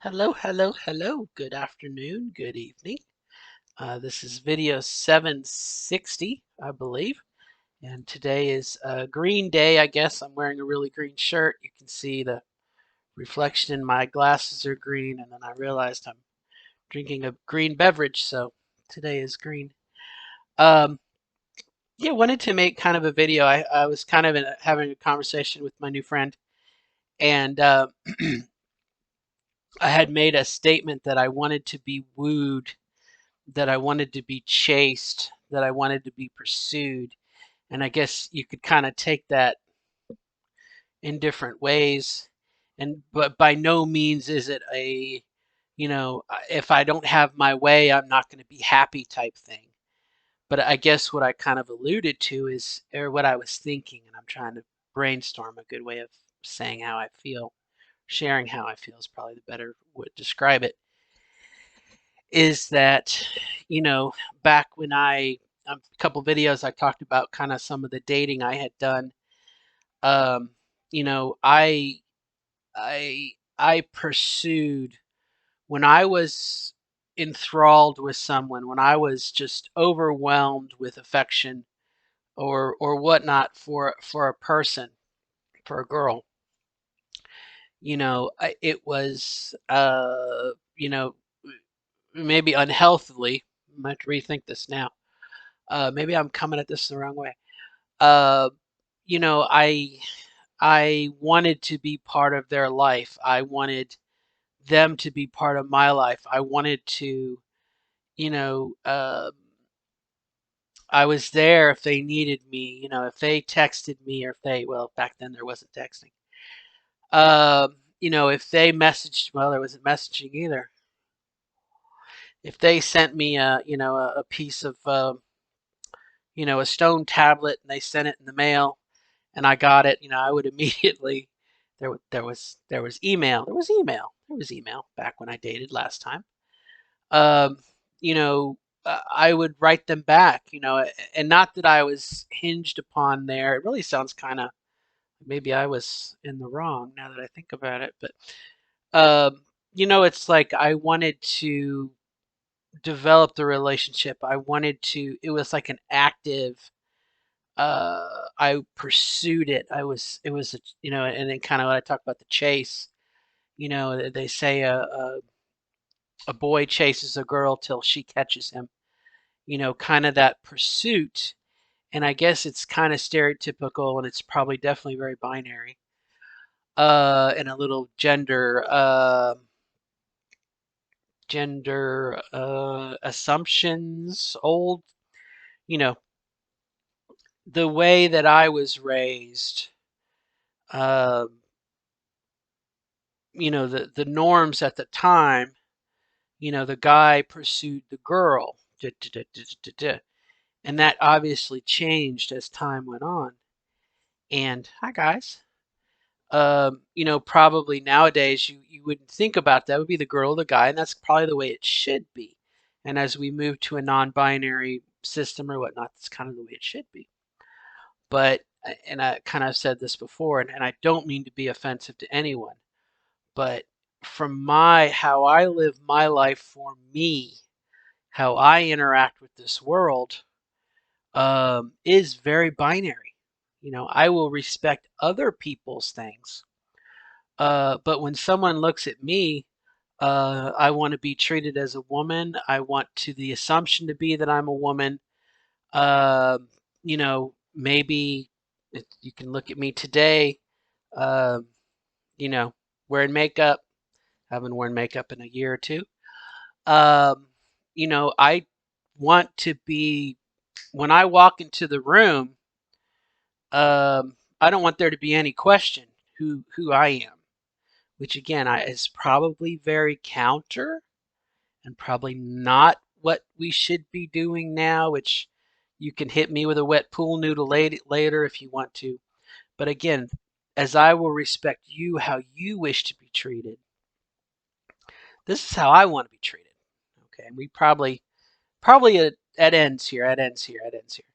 Hello, hello, hello. Good afternoon, good evening. This is video 760, I believe. And today is a green day, I guess. I'm wearing a really green shirt. You can see the reflection in my glasses are green. And then I realized I'm drinking a green beverage, so today is green. Um, yeah, wanted to make kind of a video. I was kind of having a conversation with my new friend, and I had made a statement that I wanted to be wooed, that I wanted to be chased, that I wanted to be pursued. And I guess you could kind of take that in different ways. And but by no means is it a, if I don't have my way, I'm not going to be happy type thing. But I guess what I kind of alluded to is, or what I was thinking, and I'm trying to brainstorm a good way of saying how I feel. Sharing how I feel is probably the better way to describe it. Is that, you know, back when a couple videos I talked about kind of some of the dating I had done. Um, you know, I pursued when I was enthralled with someone, when I was just overwhelmed with affection or whatnot for a person, for a girl. It was maybe unhealthily. I might rethink this now. Maybe I'm coming at this the wrong way. Uh, you know, I wanted to be part of their life. I wanted them to be part of my life. I wanted to, you know, I was there if they needed me. If they texted me, or if they, well, back then there wasn't texting. If they messaged, well, there wasn't messaging either. If they sent me a piece of, a stone tablet, and they sent it in the mail, and I got it, I would immediately. There was email. There was email back when I dated last time. Um, I would write them back. And not that I was hinged upon there. It really sounds kind of, maybe I was in the wrong now that I think about it. But it's like I wanted to develop the relationship. I wanted to. It was like an active, I pursued it. It was, and then kind of when I talk about the chase, they say a boy chases a girl till she catches him, kind of that pursuit. And I guess it's kind of stereotypical, and it's probably definitely very binary, and a little gender assumptions, old, you know, the way that I was raised. Um, the norms at the time, the guy pursued the girl. And that obviously changed as time went on. And hi guys. Probably nowadays you wouldn't think about that. Would be the girl or the guy, and that's probably the way it should be. And as we move to a non-binary system or whatnot, that's kind of the way it should be. But and I kind of said this before, and I don't mean to be offensive to anyone, but from my how I live my life for me, how I interact with this world, is very binary. I will respect other people's things, but when someone looks at me, I want to be treated as a woman. I want to the assumption to be that I'm a woman. Uh, Maybe you can look at me today. Uh, you know, Wearing makeup. I haven't worn makeup in a year or two. Um, I want to be, when I walk into the room, I don't want there to be any question who I am, which again is probably very counter and probably not what we should be doing now, which you can hit me with a wet pool noodle later if you want to. But again, as I will respect you how you wish to be treated, this is how I want to be treated. Okay, and we probably at ends here, at ends here, at ends here.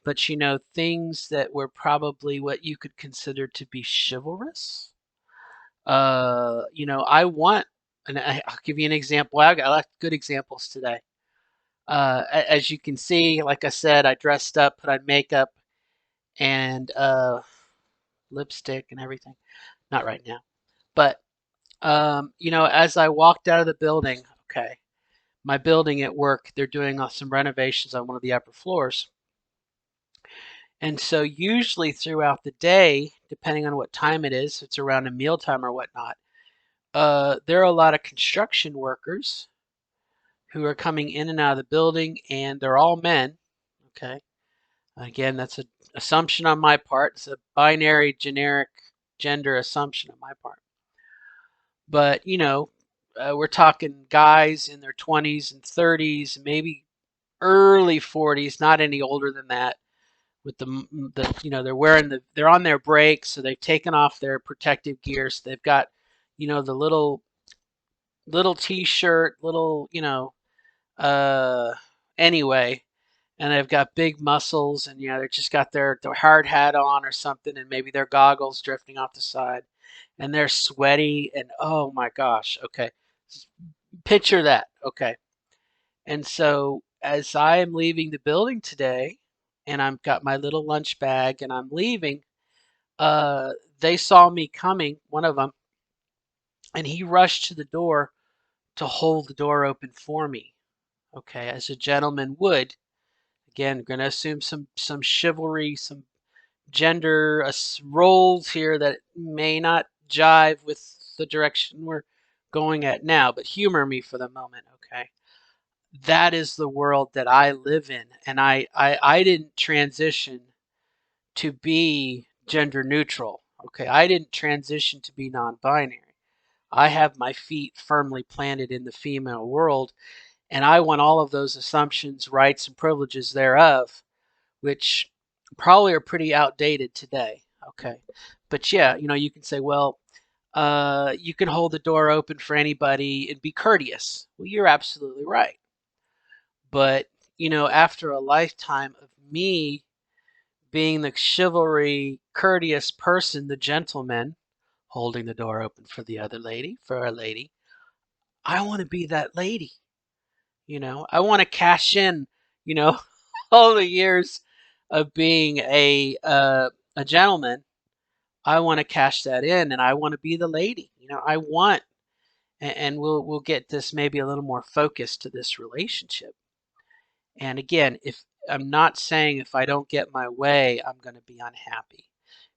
But things that were probably what you could consider to be chivalrous, I want, and I'll give you an example. I got a lot of good examples today. As you can see, like I said, I dressed up, put on makeup and lipstick and everything. Not right now, but as I walked out of the building, okay, my building at work, they're doing some renovations on one of the upper floors. And so usually throughout the day, depending on what time it is, it's around a mealtime or whatnot, there are a lot of construction workers who are coming in and out of the building, and they're all men. Okay. Again, that's an assumption on my part. It's a binary, generic gender assumption on my part. But, we're talking guys in their 20s and 30s, maybe early 40s, not any older than that. With they're on their breaks, so they've taken off their protective gear. So they've got, the little t-shirt, uh, anyway, and they've got big muscles, and they just got their hard hat on or something, and maybe their goggles drifting off the side, and they're sweaty, and oh my gosh, okay, picture that, okay. And so as I am leaving the building today, and I've got my little lunch bag, and I'm leaving, uh, they saw me coming, one of them, and he rushed to the door to hold the door open for me, okay, as a gentleman would. Again, going to assume some chivalry, some gender roles here that may not jive with the direction we're going at now, but humor me for the moment, okay? That is the world that I live in, and I didn't transition to be gender neutral, okay? I didn't transition to be non-binary. I have my feet firmly planted in the female world, and I want all of those assumptions, rights, and privileges thereof, which probably are pretty outdated today. Okay. But yeah, you can say, well, you can hold the door open for anybody and be courteous. Well, you're absolutely right. But, after a lifetime of me being the chivalry, courteous person, the gentleman, holding the door open for the other lady, for a lady, I want to be that lady. I want to cash in, you know, all the years of being a gentleman. I want to cash that in, and I want to be the lady. I want, and we'll get this maybe a little more focused to this relationship. And again, if I'm not saying if I don't get my way, I'm going to be unhappy,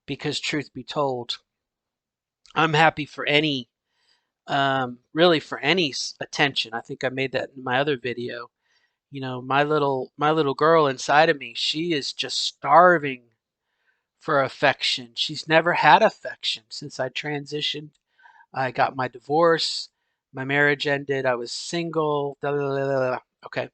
because truth be told, I'm happy for any, really for any attention. I think I made that in my other video. My little girl inside of me, she is just starving for affection. She's never had affection since I transitioned. I got my divorce, my marriage ended, I was single. Da, da, da, da. Okay.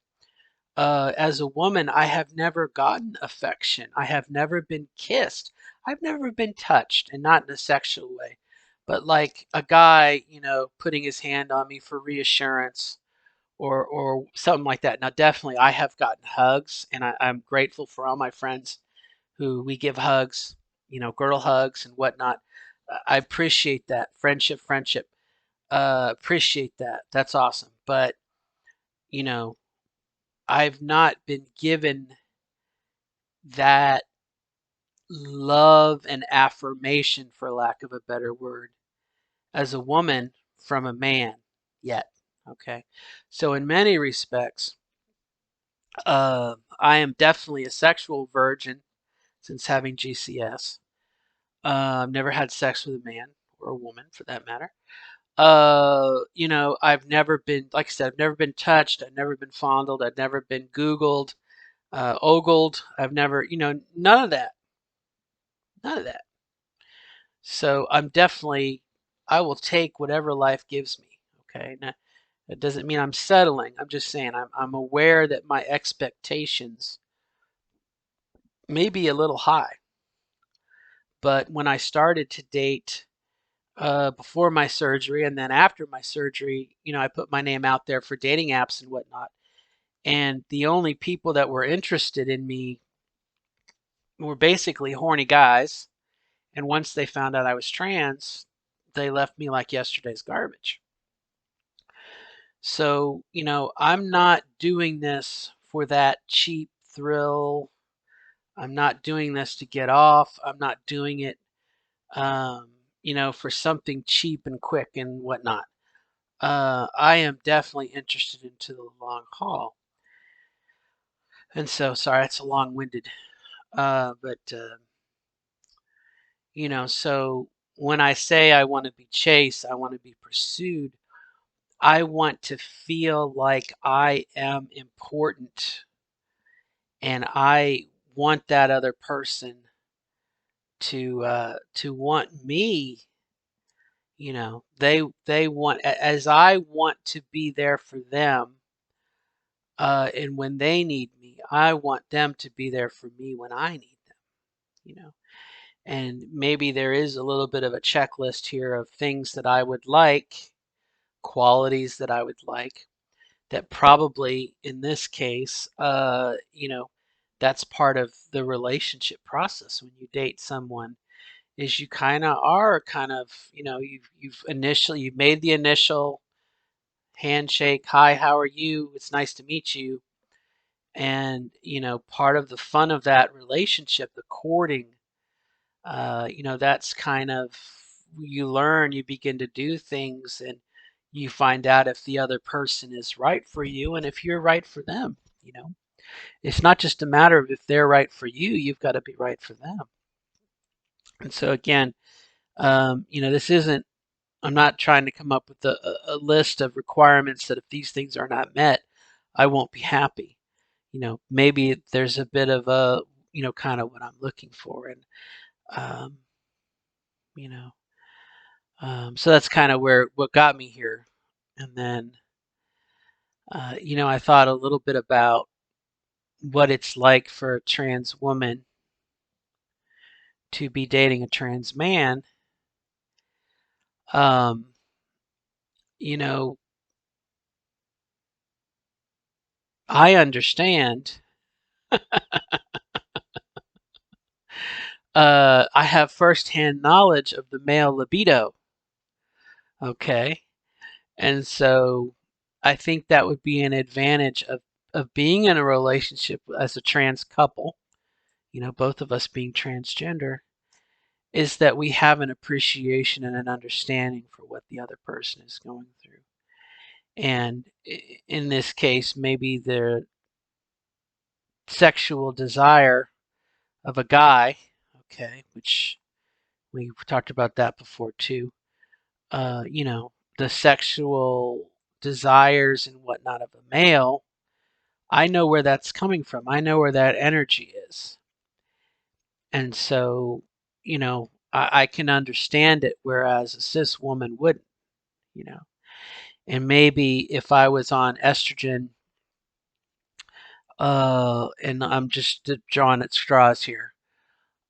As a woman, I have never gotten affection. I have never been kissed. I've never been touched, and not in a sexual way, but like a guy, putting his hand on me for reassurance, or something like that. Now, definitely, I have gotten hugs, and I'm grateful for all my friends who we give hugs, girl hugs and whatnot. I appreciate that friendship. Appreciate that. That's awesome. But you know, I've not been given that love and affirmation, for lack of a better word, as a woman from a man yet. Okay, so in many respects, I am definitely a sexual virgin since having GCS. I've never had sex with a man or a woman for that matter. I've never been, like I said, I've never been touched. I've never been fondled. I've never been Googled, ogled. I've never, none of that. None of that. So I will take whatever life gives me. Okay. Now, that doesn't mean I'm settling. I'm just saying I'm aware that my expectations may be a little high. But when I started to date before my surgery, and then after my surgery, I put my name out there for dating apps and whatnot. And the only people that were interested in me were basically horny guys. And once they found out I was trans, they left me like yesterday's garbage. So, I'm not doing this for that cheap thrill. I'm not doing this to get off. I'm not doing it, um, for something cheap and quick and whatnot. I am definitely interested into the long haul. And so, sorry, that's a long-winded. But so when I say I want to be chased, I want to be pursued. I want to feel like I am important, and I want that other person to want me. They want, as I want to be there for them, and when they need me, I want them to be there for me when I need them. You know, and maybe there is a little bit of a checklist here of things that I would like, qualities that I would like, that probably in this case, that's part of the relationship process when you date someone, is you kind of, you've made the initial handshake, hi, how are you? It's nice to meet you. And, part of the fun of that relationship, the courting, that's kind of, you begin to do things, and you find out if the other person is right for you and if you're right for them. It's not just a matter of if they're right for you, you've got to be right for them. And so again, this isn't, I'm not trying to come up with a list of requirements that if these things are not met, I won't be happy. Maybe there's a bit of a, kind of what I'm looking for. And, um, you know, so that's kind of what got me here. And then, I thought a little bit about what it's like for a trans woman to be dating a trans man. Um, you know, I understand. I have firsthand knowledge of the male libido. Okay. And so I think that would be an advantage of being in a relationship as a trans couple, both of us being transgender, is that we have an appreciation and an understanding for what the other person is going through. And in this case, maybe the sexual desire of a guy, okay, which we talked about that before too, uh, you know, the sexual desires and whatnot of a male, I know where that's coming from. I know where that energy is. And so, I can understand it, whereas a cis woman wouldn't, you know. And maybe if I was on estrogen, and I'm just drawing at straws here,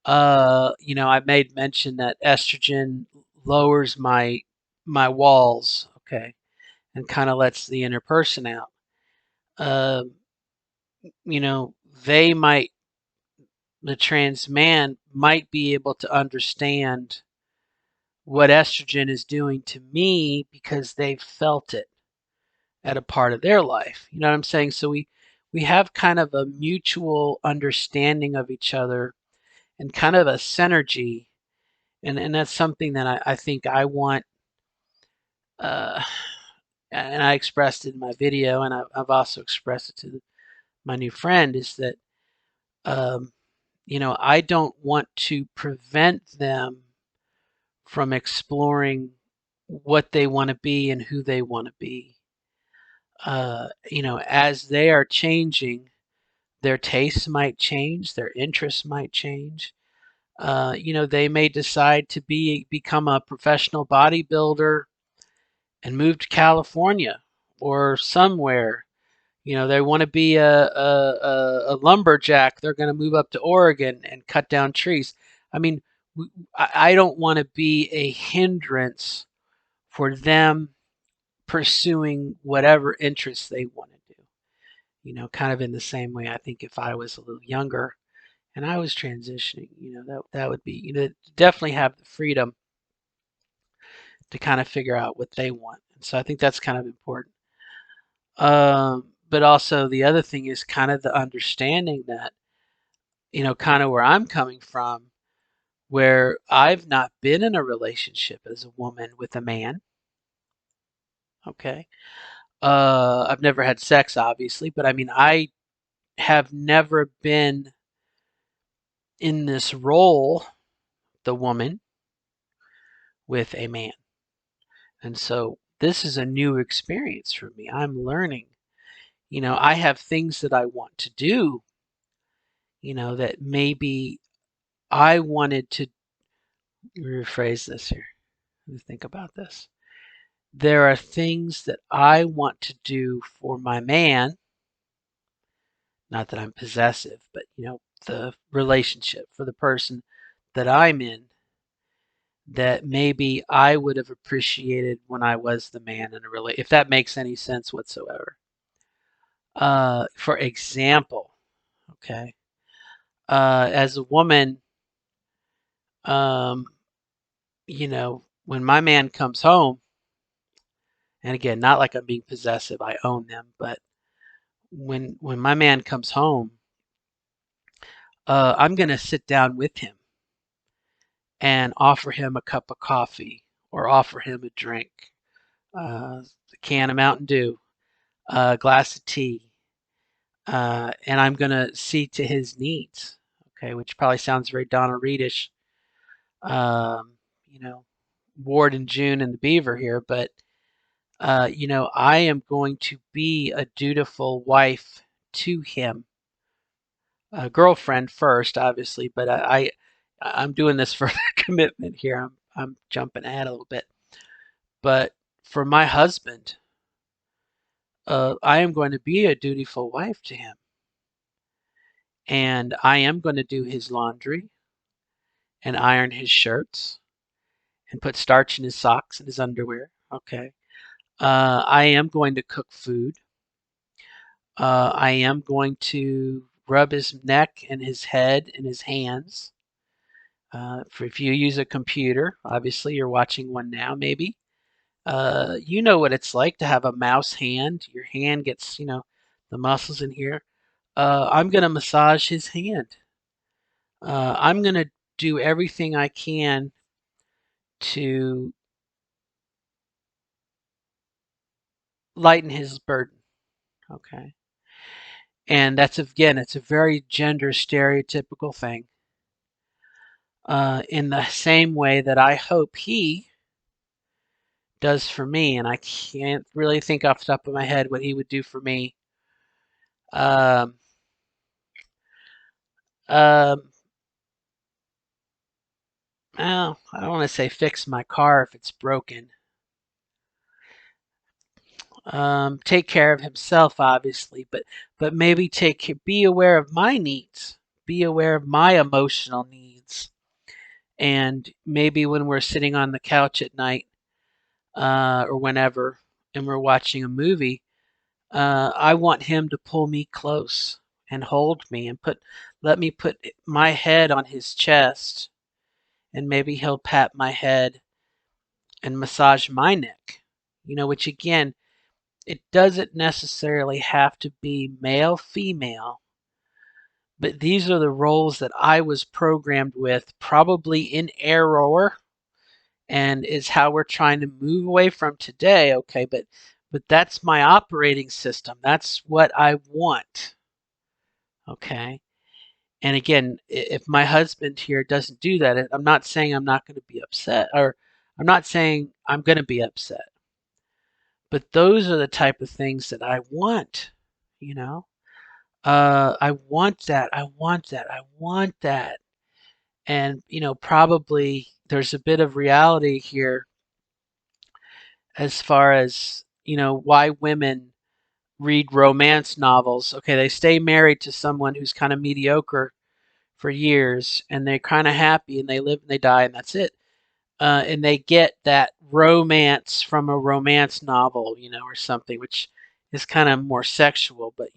I made mention that estrogen lowers my walls, okay, and kind of lets the inner person out. Um, they might, the trans man might be able to understand what estrogen is doing to me because they've felt it at a part of their life. You know what I'm saying? So we have kind of a mutual understanding of each other and kind of a synergy, and that's something that I think I want, uh, and I expressed it in my video, and I've also expressed it to my new friend, is that um, I don't want to prevent them from exploring what they want to be and who they want to be. As they are changing, their tastes might change, their interests might change. They may decide to become a professional bodybuilder and move to California or somewhere. They want to be a lumberjack. They're going to move up to Oregon and cut down trees. I mean, I don't want to be a hindrance for them pursuing whatever interests they want to do. Kind of in the same way, I think if I was a little younger and I was transitioning, that would be, definitely have the freedom to kind of figure out what they want. And so I think that's kind of important. But also the other thing is kind of the understanding that, kind of where I'm coming from, where I've not been in a relationship as a woman with a man. Okay. I've never had sex, obviously, but I mean, I have never been in this role, the woman with a man. And so this is a new experience for me. I'm learning. I have things that I want to do, that maybe I wanted to rephrase this here. Let me think about this. There are things that I want to do for my man, not that I'm possessive, but the relationship for the person that I'm in that maybe I would have appreciated when I was the man in a relationship, if that makes any sense whatsoever. For example, okay, as a woman, um, when my man comes home, and again, not like I'm being possessive, I own them, but when my man comes home, I'm gonna sit down with him and offer him a cup of coffee or offer him a drink, a can of Mountain Dew, a glass of tea, and I'm gonna see to his needs. Okay, which probably sounds very Donna Reedish, um, you know, Ward and June and the Beaver here, but I am going to be a dutiful wife to him, a girlfriend first, obviously, but I'm doing this for the commitment here. I'm jumping ahead a little bit, but for my husband, I am going to be a dutiful wife to him, and I am going to do his laundry and iron his shirts and put starch in his socks and his underwear. Okay. I am going to cook food. I am going to rub his neck and his head and his hands. If you use a computer, obviously you're watching one now, maybe. You know what it's like to have a mouse hand. Your hand gets, the muscles in here. I'm going to massage his hand. I'm going to do everything I can to lighten his burden. Okay. And that's, again, it's a very gender stereotypical thing. In the same way that I hope he does for me, and I can't really think off the top of my head what he would do for me. Um, um, well, I don't want to say fix my car if it's broken. Take care of himself, obviously, but maybe be aware of my needs, be aware of my emotional needs, and maybe when we're sitting on the couch at night, or whenever, and we're watching a movie, I want him to pull me close and hold me and let me put my head on his chest, and maybe he'll pat my head and massage my neck. Which again, it doesn't necessarily have to be male, female, but these are the roles that I was programmed with, probably in error, and is how we're trying to move away from today. Okay, but that's my operating system. That's what I want. Okay. And again, if my husband here doesn't do that, I'm not saying I'm not going to be upset, or I'm not saying I'm going to be upset, but those are the type of things that I want, you know? I want that. I want that. I want that. And, probably there's a bit of reality here as far as, why women read romance novels. Okay, they stay married to someone who's kind of mediocre for years, and they're kind of happy, and they live and they die, and that's it. And they get that romance from a romance novel, or something, which is kind of more sexual, but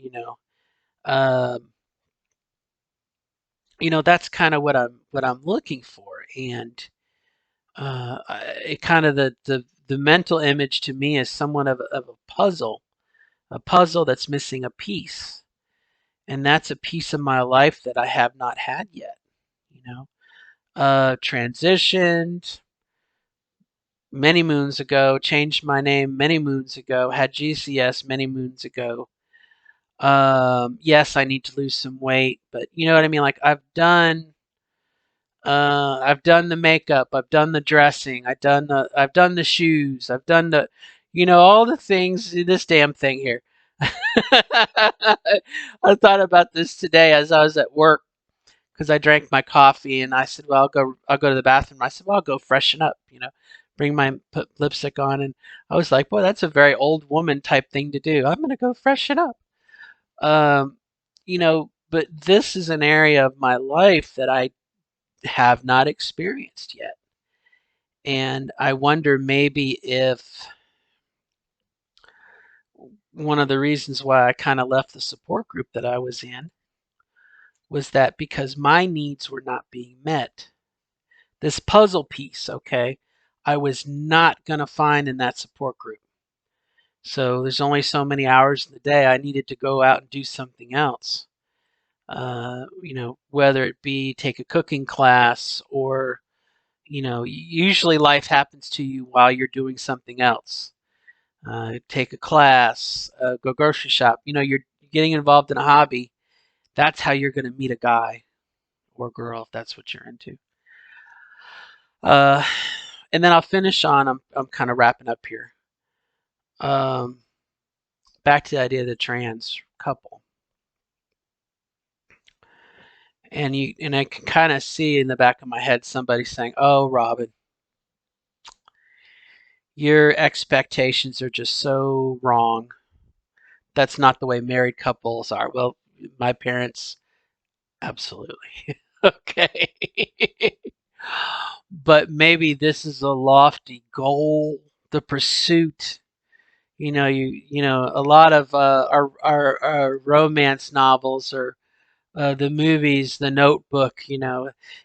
um, that's kind of what I'm looking for. And It kind of the mental image to me is somewhat of a puzzle that's missing a piece, and that's a piece of my life that I have not had yet. You know, transitioned many moons ago, changed my name many moons ago, had GCS many moons ago. Yes, I need to lose some weight, but you know what I mean. Like I've done the makeup, I've done the dressing, I've done the shoes, I've done the, all the things. This damn thing here. I thought about this today as I was at work because I drank my coffee and I said, "Well, I'll go to the bathroom." I said, "Well, I'll go freshen up," bring my put lipstick on, and I was like, "Boy, that's a very old woman type thing to do. I'm gonna go freshen up." Um, but this is an area of my life that I have not experienced yet. And I wonder maybe if one of the reasons why I kind of left the support group that I was in was that because my needs were not being met. This puzzle piece, okay, I was not going to find in that support group. So there's only so many hours in the day. I needed to go out and do something else. Whether it be take a cooking class or, usually life happens to you while you're doing something else. Take a class, go grocery shop. You're getting involved in a hobby. That's how you're going to meet a guy or girl if that's what you're into. Uh, and then I'll finish on. I'm kind of wrapping up here. Um, Back to the idea of the trans couple, and I can kind of see in the back of my head somebody saying, "Oh, Robin, your expectations are just so wrong. That's not the way married couples are." Well, my parents, absolutely. Okay. But maybe this is a lofty goal, the pursuit. A lot of our romance novels or the movies, The Notebook.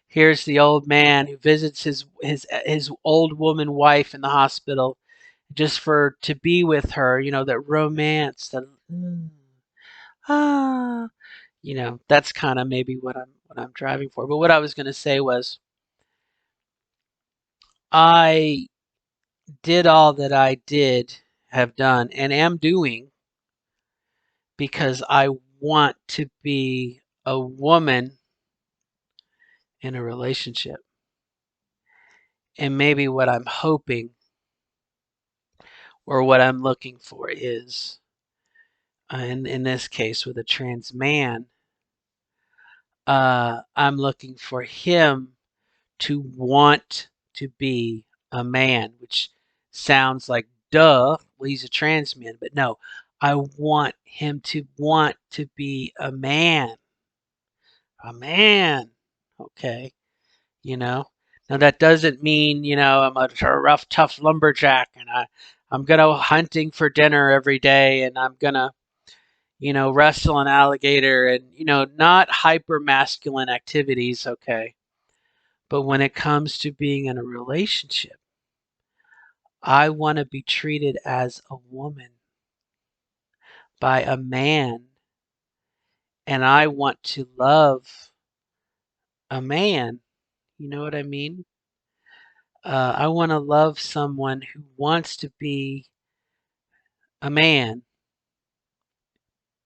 Here's the old man who visits his old woman wife in the hospital just for to be with her. That romance, that ah, that's kind of maybe what I'm driving for. But what I was going to say was I did all that I did have done and am doing because I want to be a woman in a relationship. And maybe what I'm hoping or what I'm looking for is, in this case with a trans man, I'm looking for him to want to be a man, which sounds like duh. Well, he's a trans man, but no, I want him to want to be a man. A man. Okay. You know? Now that doesn't mean, I'm a rough, tough lumberjack and I'm gonna hunting for dinner every day and I'm gonna, wrestle an alligator and, not hyper masculine activities, okay. But when it comes to being in a relationship, I want to be treated as a woman by a man, and I want to love a man. You know what I mean? I want to love someone who wants to be a man,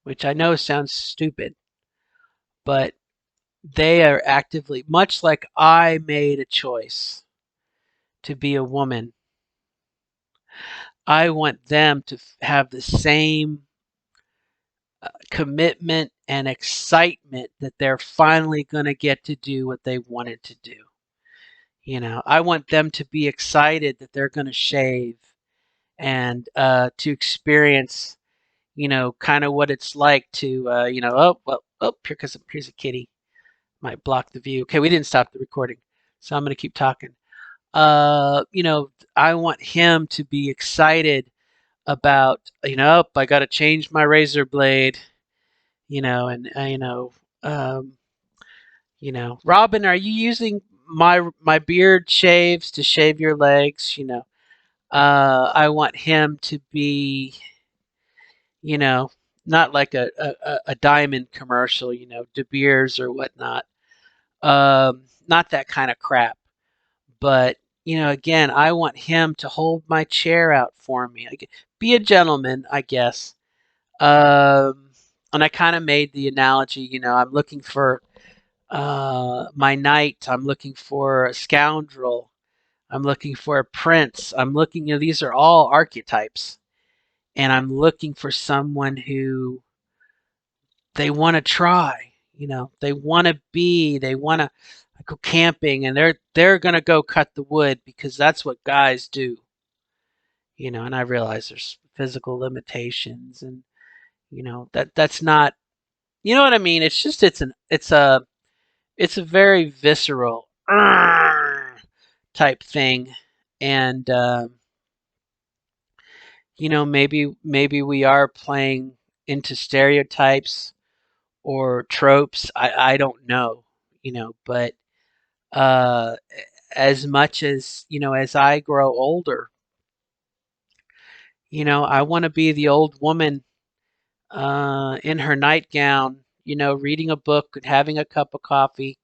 which I know sounds stupid, but they are actively, much like I made a choice to be a woman, I want them to have the same commitment and excitement that they're finally going to get to do what they wanted to do. I want them to be excited that they're going to shave and to experience, kind of what it's like to, oh, well, oh, here's a kitty. Might block the view. Okay, we didn't stop the recording, so I'm going to keep talking. I want him to be excited about, I got to change my razor blade, and um, Robin, are you using my beard shaves to shave your legs. I want him to be, you know, not like a diamond commercial, De Beers or whatnot. Not that kind of crap. But, again, I want him to hold my chair out for me. Be a gentleman, I guess. And I kind of made the analogy, I'm looking for my knight. I'm looking for a scoundrel. I'm looking for a prince. I'm looking, these are all archetypes. And I'm looking for someone who they want to try. They want to they want to go camping, and they're going to go cut the wood because that's what guys do. And I realize there's physical limitations, and that's not, you know what I mean? It's just it's a very visceral type thing. And maybe we are playing into stereotypes or tropes. I don't know, but uh as much as, as I grow older, I want to be the old woman in her nightgown, reading a book and having a cup of coffee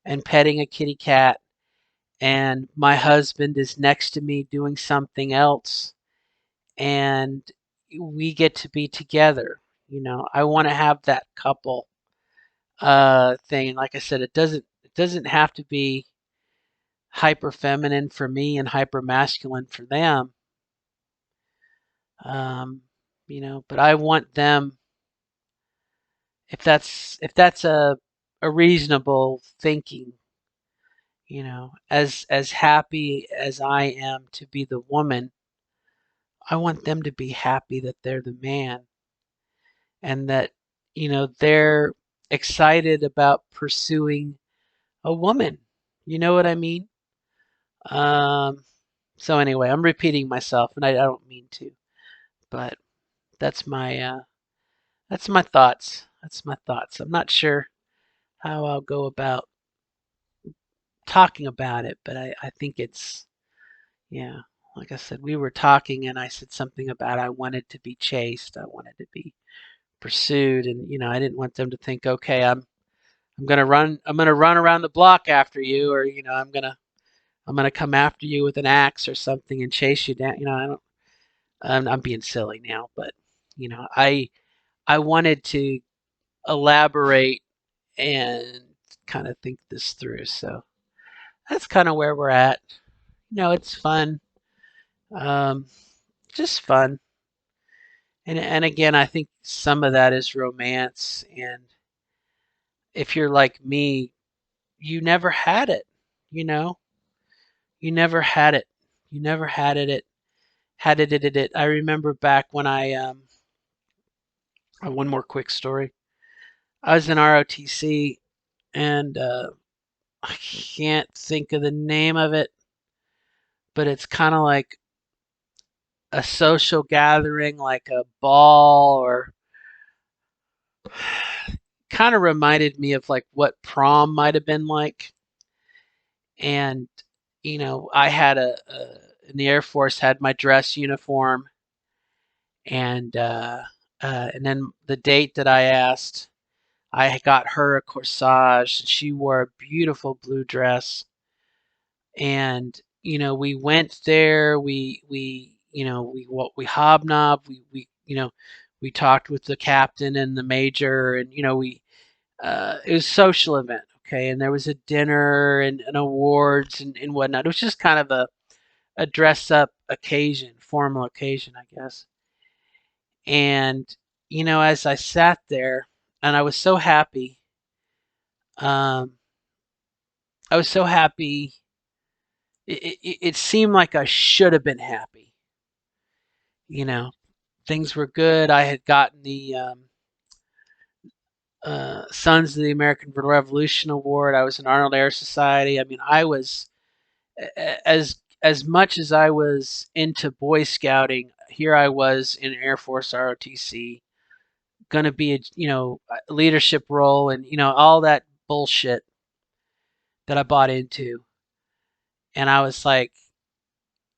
and petting a kitty cat, and my husband is next to me doing something else, and we get to be together. I want to have that couple thing. Like I said, it doesn't have to be hyper feminine for me and hyper masculine for them. Um, but I want them, if that's a reasonable thinking, as happy as I am to be the woman, I want them to be happy that they're the man, and that they're excited about pursuing a woman. You know what I mean? Um, so anyway, I'm repeating myself, and I don't mean to, but that's my uh, that's my thoughts. That's my thoughts. I'm not sure how I'll go about talking about it, but I think it's, yeah. Like I said, we were talking, and I said something about I wanted to be chased. I wanted to be pursued, and I didn't want them to think, okay, I'm gonna run around the block after you, or I'm gonna come after you with an axe or something and chase you down. I don't. I'm being silly now, but I wanted to elaborate and kind of think this through. So that's kind of where we're at. It's fun, um, just fun, and again, I think some of that is romance. And if you're like me, you never had it. You know, you never had it. You never had it. It. I remember back when one more quick story. I was in ROTC, and I can't think of the name of it, but it's kind of like a social gathering, like a ball, or kind of reminded me of like what prom might have been like. And I had in the Air Force, had my dress uniform, and and then the date that I asked, I got her a corsage. She wore a beautiful blue dress, and we went there. We hobnobbed. We talked with the captain and the major, and it was a social event. Okay, and there was a dinner and awards and whatnot. It was just kind of a dress up occasion, formal occasion, I guess. And as I sat there, and um, I was so happy. It seemed like I should have been happy. You know, Things were good. I had gotten the Sons of the American Revolution Award. I was in Arnold Air Society. I mean, I was, as much as I was into Boy Scouting. Here I was in Air Force ROTC, gonna be a leadership role, and all that bullshit that I bought into. And I was like,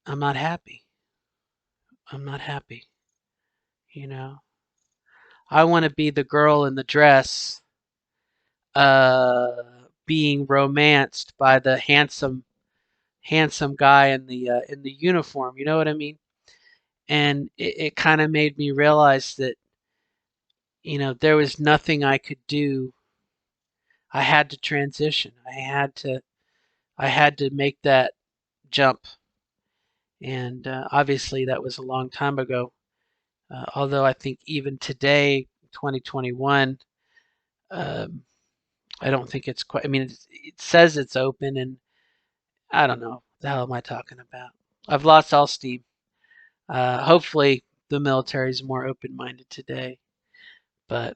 I'm not happy. I'm not happy. You know, I want to be the girl in the dress, uh, being romanced by the handsome guy in the uniform. You know what I mean? And it kind of made me realize that there was nothing I could do. I had to transition. I had to make that jump. And obviously, that was a long time ago. Although I think even today, 2021, um, I don't think it's quite. I mean, it says it's open, and I don't know. What the hell am I talking about? I've lost all steam. Hopefully, the military is more open minded today. But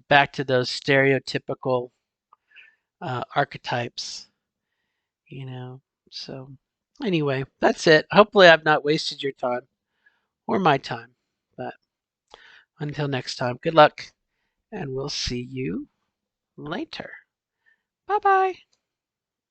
back to those stereotypical archetypes, you know. So, anyway, that's it. Hopefully, I've not wasted your time or my time. But until next time, good luck, and we'll see you later. Bye bye.